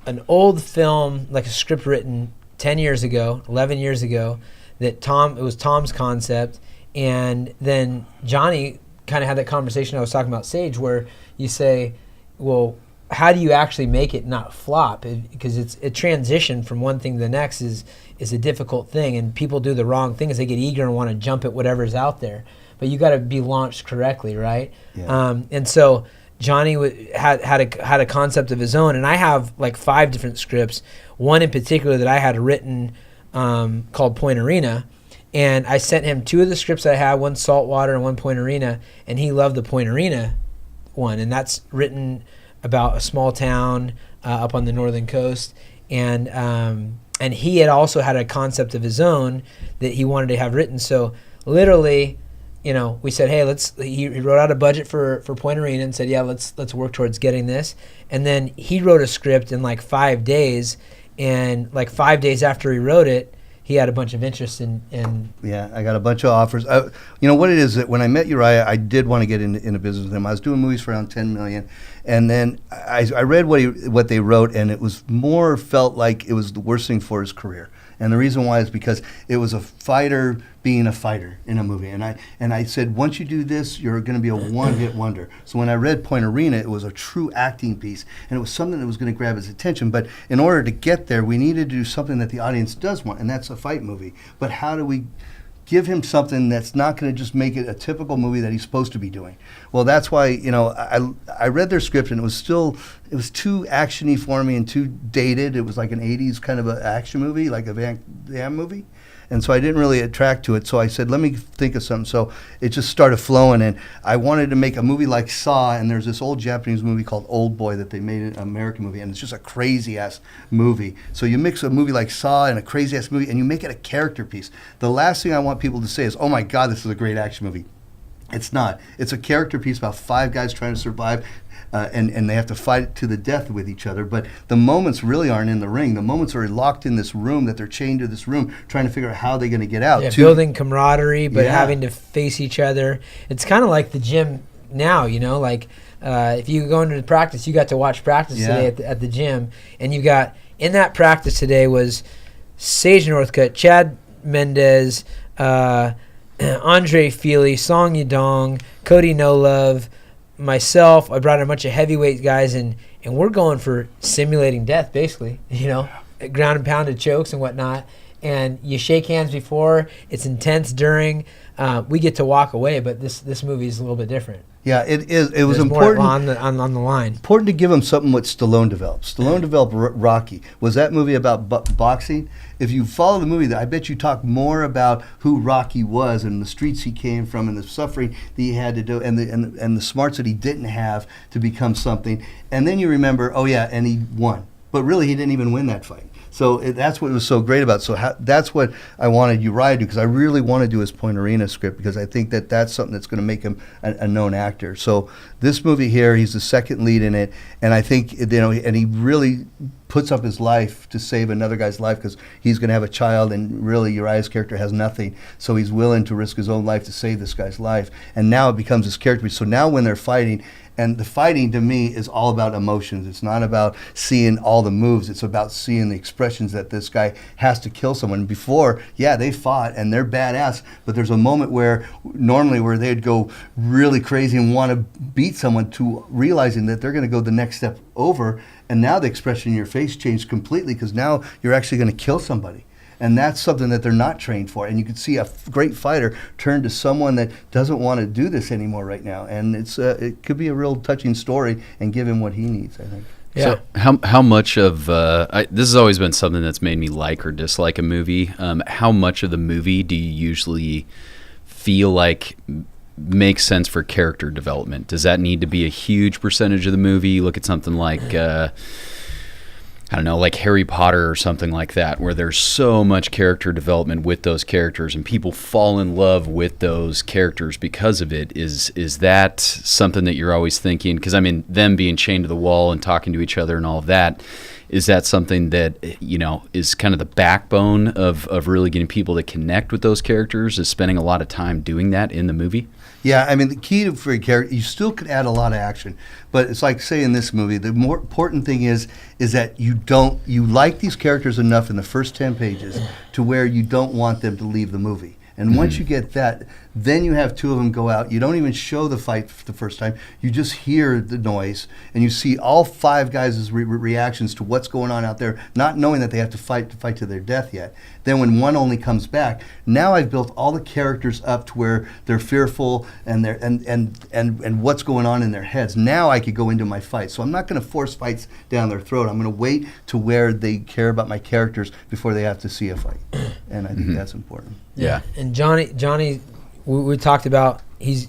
an old film, like a script written 10 years ago, 11 years ago, it was Tom's concept, and then Johnny kind of had that conversation I was talking about Sage, where you say, well, how do you actually make it not flop? Because it's a transition from one thing to the next is a difficult thing, and people do the wrong thing, is they get eager and want to jump at whatever's out there. But you got to be launched correctly, right? Yeah. And so Johnny had a concept of his own, and I have like 5 different scripts. One in particular that I had written called Point Arena, and I sent him 2 of the scripts I had, one Saltwater and one Point Arena, and he loved the Point Arena one, and that's written about a small town up on the northern coast, and he had also had a concept of his own that he wanted to have written. So literally, we said, hey, he wrote out a budget for Point Arena and said, yeah, let's work towards getting this. And then he wrote a script in like 5 days, and like 5 days after he wrote it, he had a bunch of interest in. Yeah, I got a bunch of offers. What it is, that when I met Urijah, I did want to get into business with him. I was doing movies for around $10 million, and then I read what they wrote, and it was felt like it was the worst thing for his career. And the reason why is because it was a fighter being a fighter in a movie. And I said, once you do this, you're going to be a one-hit wonder. So when I read Point Arena, it was a true acting piece, and it was something that was going to grab his attention. But in order to get there, we needed to do something that the audience does want, and that's a fight movie. But how do we give him something that's not going to just make it a typical movie that he's supposed to be doing? Well, that's why, I read their script, and it was too action-y for me and too dated. It was like an 80s kind of an action movie, like a Van Damme movie. And so I didn't really attract to it. So I said, let me think of something. So it just started flowing, and I wanted to make a movie like Saw, and there's this old Japanese movie called Old Boy that they made an American movie, and it's just a crazy-ass movie. So you mix a movie like Saw and a crazy-ass movie, and you make it a character piece. The last thing I want people to say is, oh my God, this is a great action movie. It's not. It's a character piece about 5 guys trying to survive, and they have to fight to the death with each other. But the moments really aren't in the ring. The moments are locked in this room, that they're chained to this room, trying to figure out how they're going to get out. Yeah, building camaraderie, but having to face each other. It's kind of like the gym now, if you go into the practice, you got to watch practice today at the gym, and you got, in that practice today was Sage Northcutt, Chad Mendez, Andre Feely, Song Yudong, Cody No Love, myself. I brought in a bunch of heavyweight guys, and we're going for simulating death, basically, ground and pounded chokes and whatnot. And you shake hands before, it's intense during. We get to walk away, but this movie is a little bit different. Yeah, it is. It was There's important more on the line. Important to give him something what Stallone developed. Stallone developed Rocky. Was that movie about boxing? If you follow the movie, I bet you talk more about who Rocky was and the streets he came from and the suffering that he had to do and the smarts that he didn't have to become something. And then you remember, oh yeah, and he won. But really, he didn't even win that fight. So that's what was so great about it. So that's what I wanted Urijah to do, because I really want to do his Point Arena script, because I think that that's something that's going to make him a known actor. So this movie here, he's the second lead in it, and I think, you know, and he really puts up his life to save another guy's life, because he's going to have a child, and really Urijah's character has nothing, so he's willing to risk his own life to save this guy's life. And now it becomes his character. So now when they're fighting, and the fighting to me is all about emotions. It's not about seeing all the moves. It's about seeing the expressions that this guy has to kill someone. Before, yeah, they fought and they're badass, but there's a moment where normally where they'd go really crazy and want to beat someone, to realizing that they're going to go the next step over. And now the expression in your face changed completely, because now you're actually going to kill somebody. And that's something that they're not trained for. And you can see a great fighter turn to someone that doesn't want to do this anymore right now. And it could be a real touching story and give him what he needs, I think. Yeah. So how much of this has always been something that's made me like or dislike a movie. How much of the movie do you usually feel like makes sense for character development? Does that need to be a huge percentage of the movie? You look at something like I don't know, like Harry Potter or something like that, where there's so much character development with those characters and people fall in love with those characters because of it. Is that something that you're always thinking? Because, I mean, them being chained to the wall and talking to each other and all of that, is that something that, you know, is kind of the backbone of really getting people to connect with those characters, is spending a lot of time doing that in the movie? Yeah, I mean, the key for a character, you still could add a lot of action, but it's like, say, in this movie, the more important thing is that you like these characters enough in the first 10 pages to where you don't want them to leave the movie. And once you get that, then you have two of them go out. You don't even show the fight the first time. You just hear the noise, and you see all five guys' reactions to what's going on out there, not knowing that they have to fight to their death yet. Then when one only comes back, now I've built all the characters up to where they're fearful and they're and what's going on in their heads. Now I could go into my fight. So I'm not going to force fights down their throat. I'm going to wait to where they care about my characters before they have to see a fight. And I think that's important. Yeah. And Johnny, we talked about, he's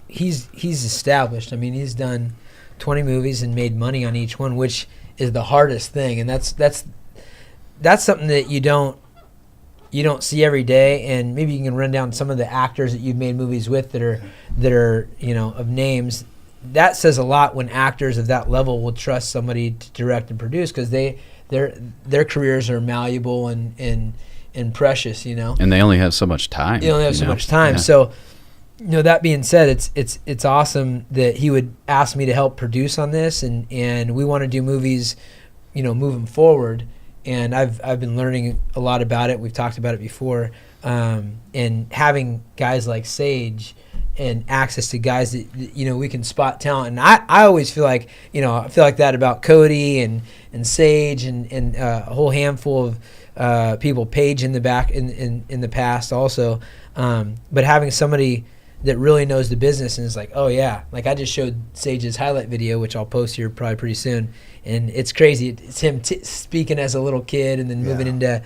established. I mean, he's done 20 movies and made money on each one, which is the hardest thing, and that's something that you don't see every day. And maybe you can run down some of the actors that you've made movies with that are you know, of names. That says a lot when actors of that level will trust somebody to direct and produce, because their careers are malleable and precious, you know. And they only have so much time. They only have so much time. Yeah. So, you know, that being said, it's awesome that he would ask me to help produce on this, and we want to do movies, you know, moving forward. And I've been learning a lot about it. We've talked about it before, and having guys like Sage and access to guys that, you know, we can spot talent. And I always feel like, you know, I feel like that about Cody and Sage and a whole handful of people, Paige in the back in the past also, but having somebody that really knows the business and is like, oh yeah, like I just showed Sage's highlight video, which I'll post here probably pretty soon, and it's crazy. It's him speaking as a little kid and then moving into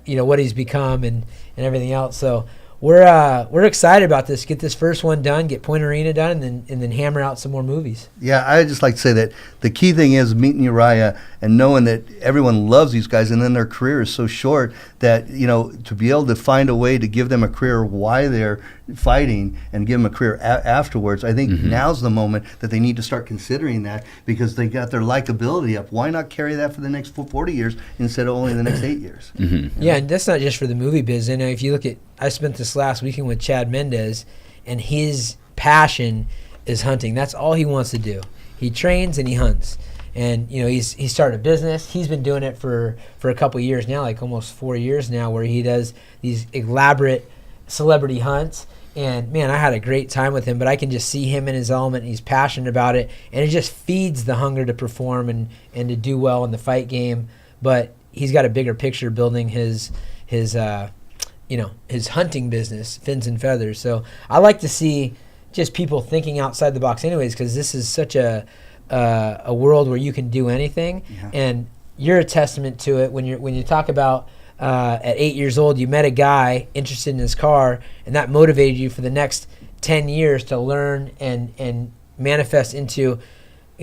you know, what he's become and everything else. So we're excited about this. Get this first one done, get Point Arena done, and then hammer out some more movies. Yeah, I just like to say that the key thing is meeting Urijah and knowing that everyone loves these guys, and then their career is so short that, you know, to be able to find a way to give them a career while they're fighting and give them a career afterwards. I think now's the moment that they need to start considering that, because they got their likability up. Why not carry that for the next 40 years instead of only the next 8 years? Yeah, and that's not just for the movie biz. You know, if you look at, I spent this last weekend with Chad Mendez, and his passion is hunting. That's all he wants to do. He trains and he hunts. And, you know, he started a business. He's been doing it for a couple of years now, like almost 4 years now, where he does these elaborate celebrity hunts. And, man, I had a great time with him, but I can just see him in his element, and he's passionate about it. And it just feeds the hunger to perform and to do well in the fight game. But he's got a bigger picture building his you know, his hunting business, Fins and Feathers. So I like to see, just people thinking outside the box anyways, because this is such a world where you can do anything. And you're a testament to it when you talk about at 8 years old you met a guy interested in his car, and that motivated you for the next 10 years to learn and manifest into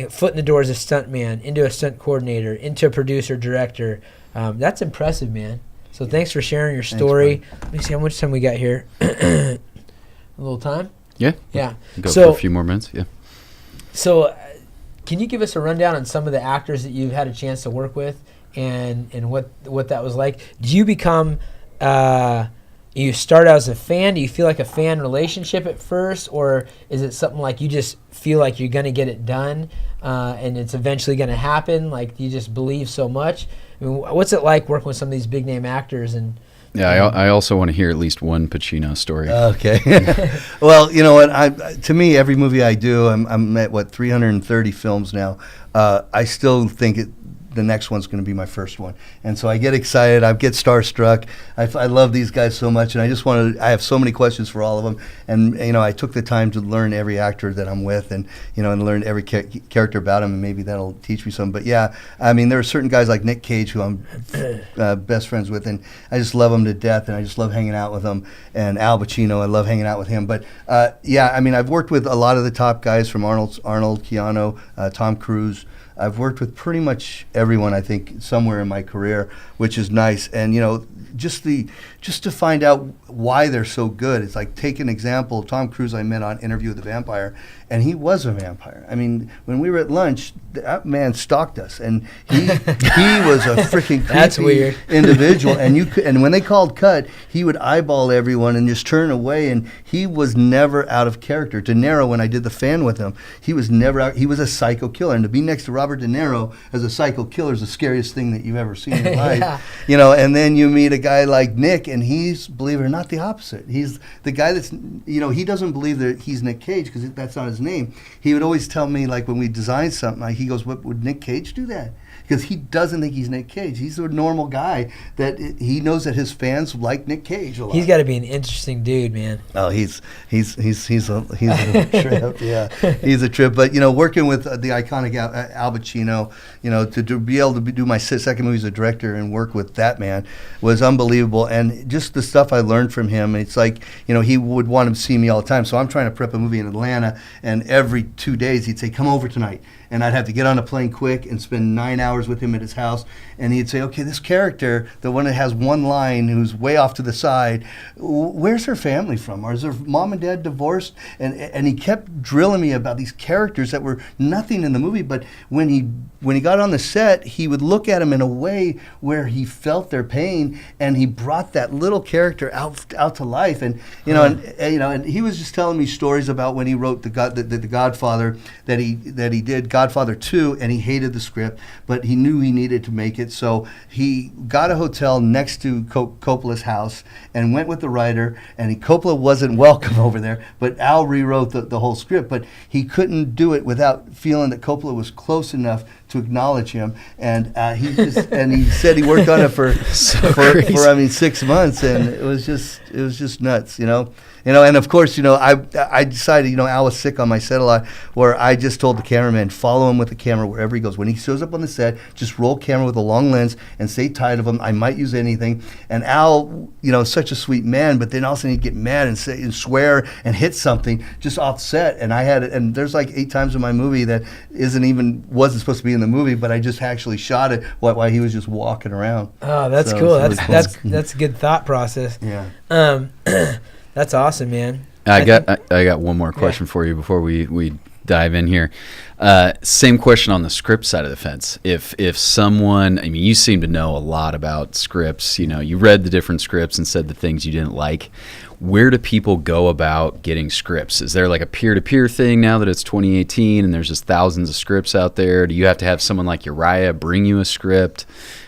foot in the door as a stuntman, into a stunt coordinator, into a producer, director. That's impressive, man. So thanks for sharing your story. Let me see how much time we got here. A little time? Yeah. Yeah. Go for a few more minutes. Yeah. So can you give us a rundown on some of the actors that you've had a chance to work with and what that was like? Do you become you start out as a fan? Do you feel like a fan relationship at first, or is it something like you just feel like you're going to get it done and it's eventually going to happen? Like, you just believe so much? I mean, what's it like working with some of these big name actors? And I also want to hear at least one Pacino story. Okay. Well, you know what? To me, every movie I do, I'm at 330 films now. I still think the next one's going to be my first one, and so I get excited. I get starstruck. I love these guys so much, and I just want to. I have so many questions for all of them, and I took the time to learn every actor that I'm with, and and learn every character about him, and maybe that'll teach me some. But yeah, I mean, there are certain guys like Nick Cage who I'm best friends with, and I just love him to death, and I just love hanging out with him. And Al Pacino, I love hanging out with him. But yeah, I mean, I've worked with a lot of the top guys from Arnold, Keanu, Tom Cruise. I've worked with pretty much everyone, I think, somewhere in my career, which is nice. And just to find out why they're so good. It's like, take an example. Tom Cruise I met on Interview with the Vampire, and he was a vampire. I mean, when we were at lunch, that man stalked us, and he was a freaking creepy individual. And when they called cut, he would eyeball everyone and just turn away. And he was never out of character. De Niro, when I did The Fan with him, he was never out. He was a psycho killer, and to be next to Robert De Niro as a psycho killer is the scariest thing that you've ever seen in your life. And then you meet a guy like Nick, and he's, believe it or not, the opposite. He's the guy that's, he doesn't believe that he's Nick Cage because that's not his name. He would always tell me, like, when we designed something, like, he goes, "What would Nick Cage do that?" Because he doesn't think he's Nick Cage. He's a normal guy that he knows that his fans like Nick Cage a lot. He's got to be an interesting dude, man. Oh, he's a trip. Yeah, he's a trip. But working with the iconic Al Pacino, to be able to do my second movie as a director and work with that man was unbelievable. And just the stuff I learned from him. It's like he would want to see me all the time. So I'm trying to prep a movie in Atlanta, and every 2 days he'd say, "Come over tonight." And I'd have to get on a plane quick and spend 9 hours with him at his house. And he'd say, "Okay, this character, the one that has one line, who's way off to the side, where's her family from? Or is her mom and dad divorced?" And he kept drilling me about these characters that were nothing in the movie. But when he got on the set, he would look at them in a way where he felt their pain, and he brought that little character out to life. And and he was just telling me stories about when he wrote the Godfather that he did. Godfather 2, and he hated the script, but he knew he needed to make it, so he got a hotel next to Coppola's house and went with the writer, and Coppola wasn't welcome over there, but Al rewrote the whole script, but he couldn't do it without feeling that Coppola was close enough to acknowledge him, and he said he worked on it for 6 months, and it was just nuts, and of course, I decided, Al was sick on my set a lot, where I just told the cameraman, follow him with the camera wherever he goes. When he shows up on the set, just roll camera with a long lens and stay tight of him. I might use anything. And Al, such a sweet man, but then all of a sudden he'd get mad and say and swear and hit something just off set. And I had it, and there's like 8 times in my movie that wasn't supposed to be in the movie, but I just actually shot it while he was just walking around. Oh, that's cool. That's a good thought process. Yeah. That's awesome, man. I got one more question for you before we dive in here. Same question on the script side of the fence. If someone, you seem to know a lot about scripts. You read the different scripts and said the things you didn't like. Where do people go about getting scripts? Is there like a peer-to-peer thing now that it's 2018 and there's just thousands of scripts out there? Do you have to have someone like Urijah bring you a script?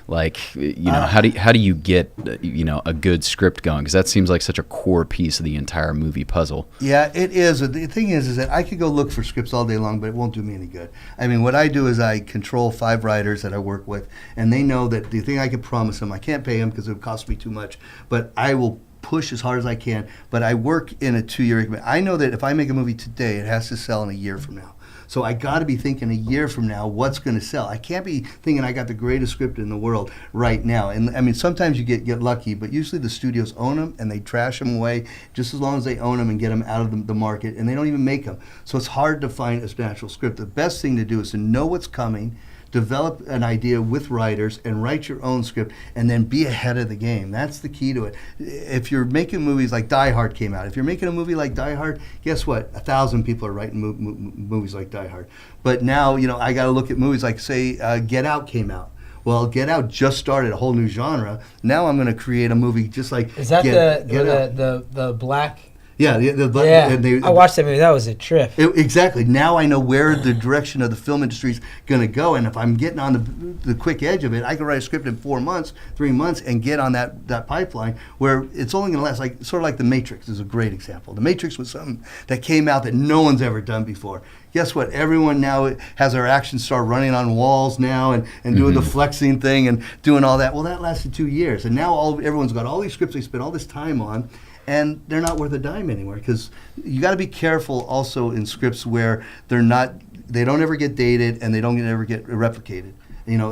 Like, how do you get a good script going? Because that seems like such a core piece of the entire movie puzzle. Yeah, it is. The thing is that I could go look for scripts all day long, but it won't do me any good. What I do is I control 5 writers that I work with, and they know that the thing I can promise them, I can't pay them because it would cost me too much, but I will push as hard as I can, but I work in a 2-year increment. I know that if I make a movie today, it has to sell in a year from now. So I got to be thinking a year from now, what's going to sell. I can't be thinking I got the greatest script in the world right now. And I mean, sometimes you get lucky, but usually the studios own them and they trash them away just as long as they own them and get them out of the market, and they don't even make them. So it's hard to find a natural script. The best thing to do is to know what's coming, develop an idea with writers, and write your own script, and then be ahead of the game. That's the key to it. If you're making movies like Die Hard came out, if you're making a movie like Die Hard, guess what? 1,000 people are writing movies like Die Hard. But now, I got to look at movies like, say, Get Out came out. Well, Get Out just started a whole new genre. Now I'm going to create a movie just like Is that the black... Yeah, I watched that movie. That was a trip. Exactly. Now I know where the direction of the film industry is going to go, and if I'm getting on the quick edge of it, I can write a script in 4 months, 3 months, and get on that pipeline where it's only going to last. Sort of like The Matrix is a great example. The Matrix was something that came out that no one's ever done before. Guess what? Everyone now has their action star running on walls now and doing the flexing thing and doing all that. Well, that lasted 2 years, and now everyone's got all these scripts they spent all this time on, and they're not worth a dime anymore, because you got to be careful also in scripts where they don't ever get dated and they don't ever get replicated.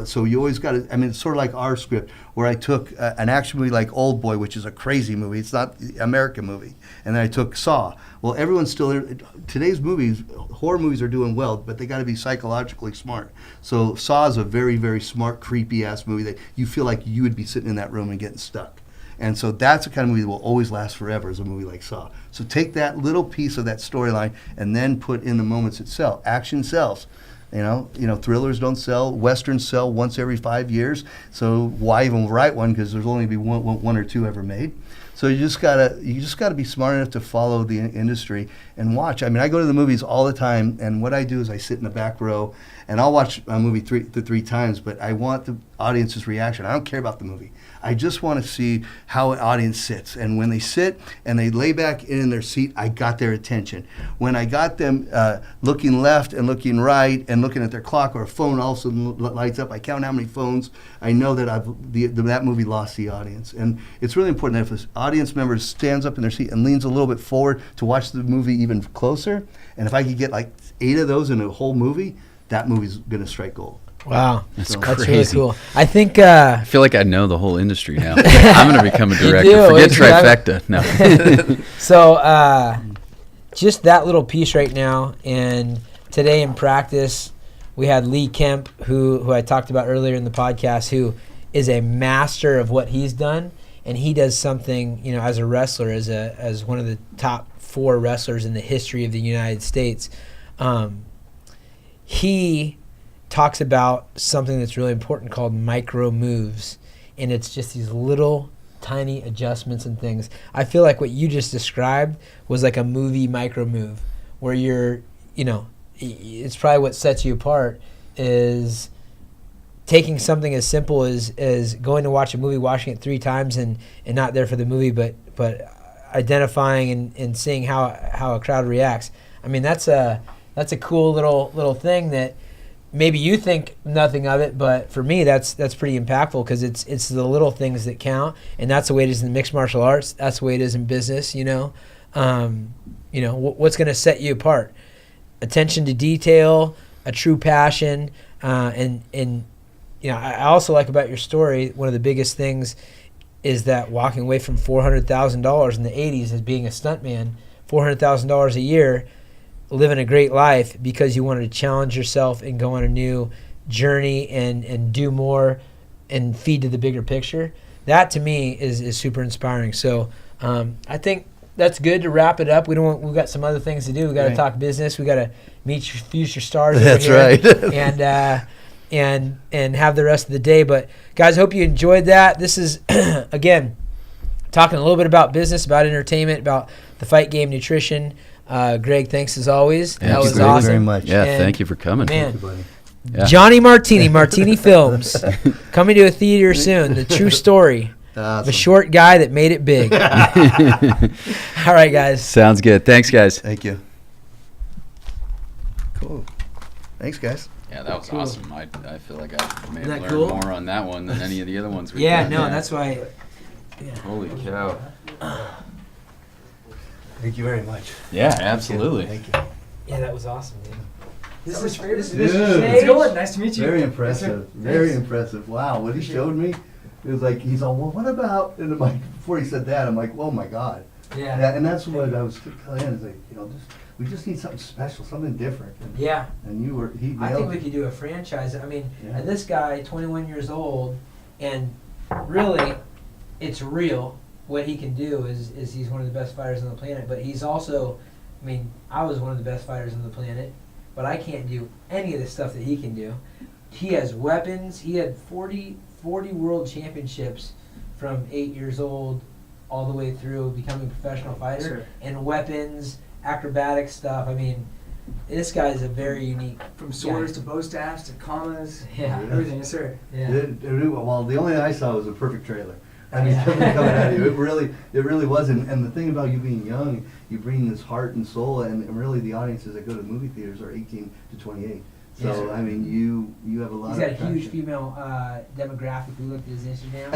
So you always got to, it's sort of like our script where I took an action movie like Old Boy, which is a crazy movie. It's not an American movie. And then I took Saw. Well, everyone's still, today's movies, horror movies are doing well, but they got to be psychologically smart. So Saw is a very, very smart, creepy ass movie that you feel like you would be sitting in that room and getting stuck. And so that's the kind of movie that will always last forever, is a movie like Saw. So take that little piece of that storyline and then put in the moments that sell. Action sells. Thrillers don't sell. Westerns sell once every 5 years. So why even write one? Because there's only be one or two ever made. So you just gotta be smart enough to follow the industry and watch. I go to the movies all the time, and what I do is I sit in the back row, and I'll watch a movie three times. But I want the audience's reaction. I don't care about the movie. I just want to see how an audience sits. And when they sit and they lay back in their seat, I got their attention. When I got them looking left and looking right and looking at their clock, or a phone also lights up, I count how many phones, I know that that movie lost the audience. And it's really important that if an audience member stands up in their seat and leans a little bit forward to watch the movie even closer, and if I could get like 8 of those in a whole movie, that movie's going to strike gold. Wow, that's really cool. I think I feel like I know the whole industry now. I'm going to become a director. Forget Trifecta. No. So just that little piece right now, and today in practice, we had Lee Kemp, who I talked about earlier in the podcast, who is a master of what he's done, and he does something, as a wrestler, as one of the top 4 wrestlers in the history of the United States. He talks about something that's really important called micro moves, and it's just these little tiny adjustments and things. I feel like what you just described was like a movie micro move, where you're, it's probably what sets you apart, is taking something as simple as going to watch a movie, watching it 3 times and not there for the movie, but identifying and seeing how a crowd reacts. That's a cool little thing that maybe you think nothing of it, but for me that's pretty impactful, because it's the little things that count, and that's the way it is in mixed martial arts. That's the way it is in business. What's going to set you apart? Attention to detail, a true passion, and I also like about your story, one of the biggest things is that walking away from $400,000 in the 80s as being a stuntman, $400,000 a year, living a great life because you wanted to challenge yourself and go on a new journey and do more and feed to the bigger picture. That to me is super inspiring. So I think that's good to wrap it up. We've got some other things to do. We got to talk business. We got to meet your future stars. That's right. and have the rest of the day. But guys, hope you enjoyed that. This is again talking a little bit about business, about entertainment, about the fight game, nutrition. Greg, thanks as always. That was awesome. Very much. Yeah, thank you for coming. Man, Thank you, buddy. Yeah. Johnny Martini Films, coming to a theater soon. The true story of a short guy that made it big. All right, guys. Sounds good. Thanks, guys. Thank you. Cool. Thanks, guys. Yeah, that was awesome. I feel like I may have learned cool? more on that one than any of the other ones we've Yeah, done. no, that's why. Yeah. Holy cow. Thank you very much. Yeah, absolutely. Thank you. Yeah, that was awesome, dude. This is favorite. Dude. Good. Nice to meet you. Very impressive. Very impressive. Wow, what he showed me, it was like, he's all, well, what about, and I'm like, before he said that, I'm like, oh my God. Yeah. And that's what I was telling him, is like, we just need something special, something different. And, Yeah. And he nailed I think we it. could do a franchise. I mean, Yeah. and this guy, 21 years old, and really, it's real. What he can do is he's one of the best fighters on the planet. But he's also, I mean, I was one of the best fighters on the planet, but I can't do any of the stuff that he can do. He has weapons. He had 40 world championships from 8 years old all the way through becoming a professional fighter. Sure. And weapons, acrobatic stuff. I mean, this guy's a very unique. From swords guy. to bow staffs to commas, Yeah. everything, yes sir. Yeah. Well, the only thing I saw was a perfect trailer. I mean, coming at you. It really was. And the thing about you being young, you bring this heart and soul, and really the audiences that go to movie theaters are 18 to 28. So, Yes, sir. I mean, you have a lot He's of got a huge attraction. female demographic. We looked at his Instagram.